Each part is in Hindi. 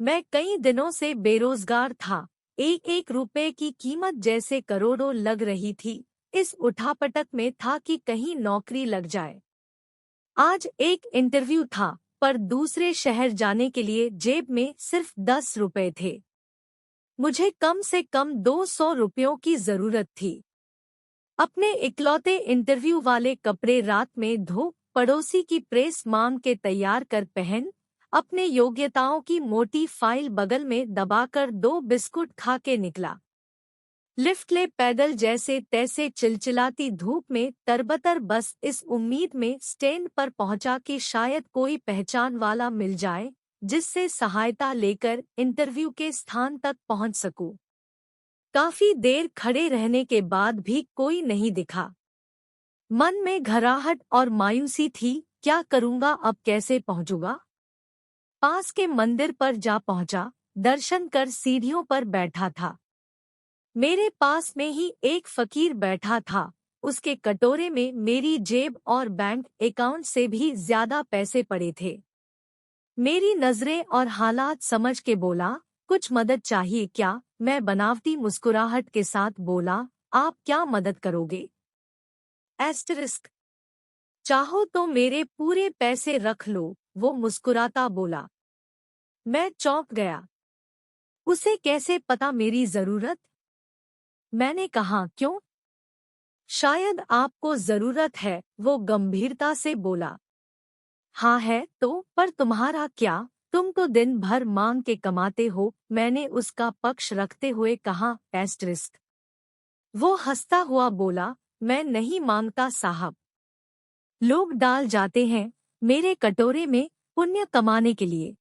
मैं कई दिनों से बेरोजगार था। एक एक रुपए की कीमत जैसे करोड़ों लग रही थी। इस उठापटक में था कि कहीं नौकरी लग जाए। आज एक इंटरव्यू था, पर दूसरे शहर जाने के लिए जेब में सिर्फ 10 रुपए थे। मुझे कम से कम 200 रुपयों की जरूरत थी। अपने इकलौते इंटरव्यू वाले कपड़े रात में धो, पड़ोसी की प्रेस मांग के तैयार कर पहन, अपने योग्यताओं की मोटी फाइल बगल में दबाकर 2 बिस्कुट खा के निकला। लिफ्ट ले पैदल जैसे तैसे चिलचिलाती धूप में तरबतर, बस इस उम्मीद में स्टैंड पर पहुंचा कि शायद कोई पहचान वाला मिल जाए जिससे सहायता लेकर इंटरव्यू के स्थान तक पहुंच सकूं। काफी देर खड़े रहने के बाद भी कोई नहीं दिखा। मन में घबराहट और मायूसी थी। क्या करूंगा, अब कैसे पहुंचूंगा? पास के मंदिर पर जा पहुंचा। दर्शन कर सीढ़ियों पर बैठा था। मेरे पास में ही एक फकीर बैठा था। उसके कटोरे में मेरी जेब और बैंक अकाउंट से भी ज्यादा पैसे पड़े थे। मेरी नजरें और हालात समझ के बोला, कुछ मदद चाहिए क्या? मैं बनावटी मुस्कुराहट के साथ बोला, आप क्या मदद करोगे? एस्टेरिस्क। चाहो तो मेरे पूरे पैसे रख लो, वो मुस्कुराता बोला। मैं चौंक गया। उसे कैसे पता मेरी जरूरत? मैंने कहा, क्यों? शायद आपको जरूरत है, वो गंभीरता से बोला। हाँ है तो, पर तुम्हारा क्या? तुम तो दिन भर मांग के कमाते हो, मैंने उसका पक्ष रखते हुए कहा। एस्टेरिस्क। वो हंसता हुआ बोला, मैं नहीं मांगता साहब। लोग डाल जाते हैं मेरे कटोरे में पुण्य कमाने के लिए।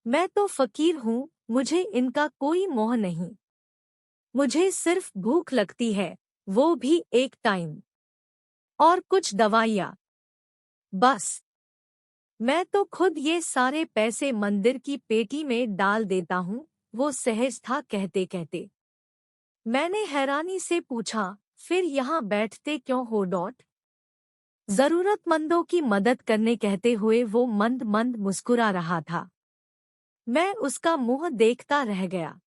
मैं तो फकीर हूँ, मुझे इनका कोई मोह नहीं। मुझे सिर्फ भूख लगती है, वो भी एक टाइम। और कुछ दवाइयाँ। बस। मैं तो खुद ये सारे पैसे मंदिर की पेटी में डाल देता हूँ, वो सहज था कहते कहते। मैंने हैरानी से पूछा, फिर यहाँ बैठते क्यों हो? जरूरतमंदों की मदद करने कहते हुए वो मंद मंद मुस्कुरा रहा था। मैं उसका मुंह देखता रह गया।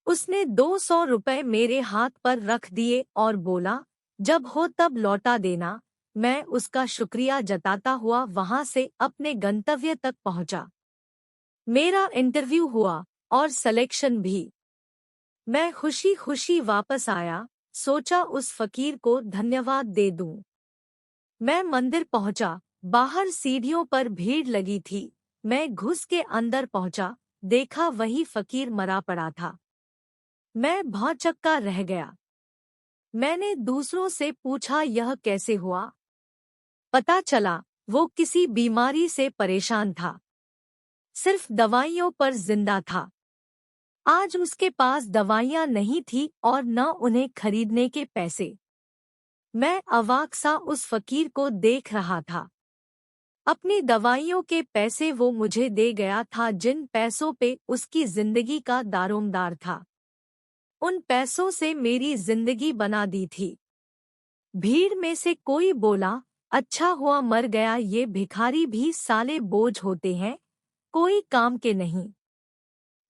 उसने 200 रुपए मेरे हाथ पर रख दिए और बोला, जब हो तब लौटा देना। मैं उसका शुक्रिया जताता हुआ वहां से अपने गंतव्य तक पहुंचा। मेरा इंटरव्यू हुआ और सिलेक्शन भी। मैं खुशी खुशी वापस आया। सोचा उस फकीर को धन्यवाद दे दूं। मैं मंदिर पहुंचा। बाहर सीढ़ियों पर भीड़ लगी थी। मैं घुस के अंदर पहुंचा। देखा वही फकीर मरा पड़ा था। मैं भौंचक्का रह गया। मैंने दूसरों से पूछा, यह कैसे हुआ? पता चला वो किसी बीमारी से परेशान था। सिर्फ दवाइयों पर जिंदा था। आज उसके पास दवाइयां नहीं थी और न उन्हें खरीदने के पैसे। मैं अवाक सा उस फकीर को देख रहा था। अपनी दवाइयों के पैसे वो मुझे दे गया था, जिन पैसों पे उसकी जिंदगी का दारोमदार था। उन पैसों से मेरी जिंदगी बना दी थी। भीड़ में से कोई बोला, अच्छा हुआ मर गया, ये भिखारी भी साले बोझ होते हैं, कोई काम के नहीं।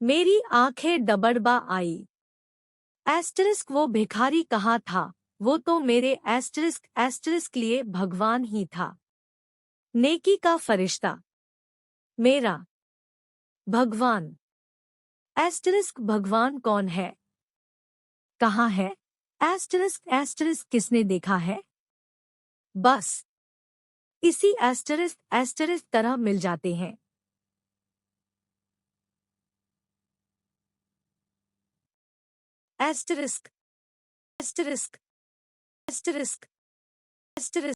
मेरी आंखें डबडबा आई। एस्टेरिस्क। वो भिखारी कहाँ था? वो तो मेरे एस्टेरिस्क एस्टेरिस्क लिए भगवान ही था। नेकी का फरिश्ता। मेरा भगवान। एस्टेरिस्क। भगवान कौन है? कहाँ है? Asterisk asterisk. किसने देखा है? बस इसी एस्टेरिस्क एस्टेरिस्क तरह मिल जाते हैं। Asterisk asterisk asterisk asterisk.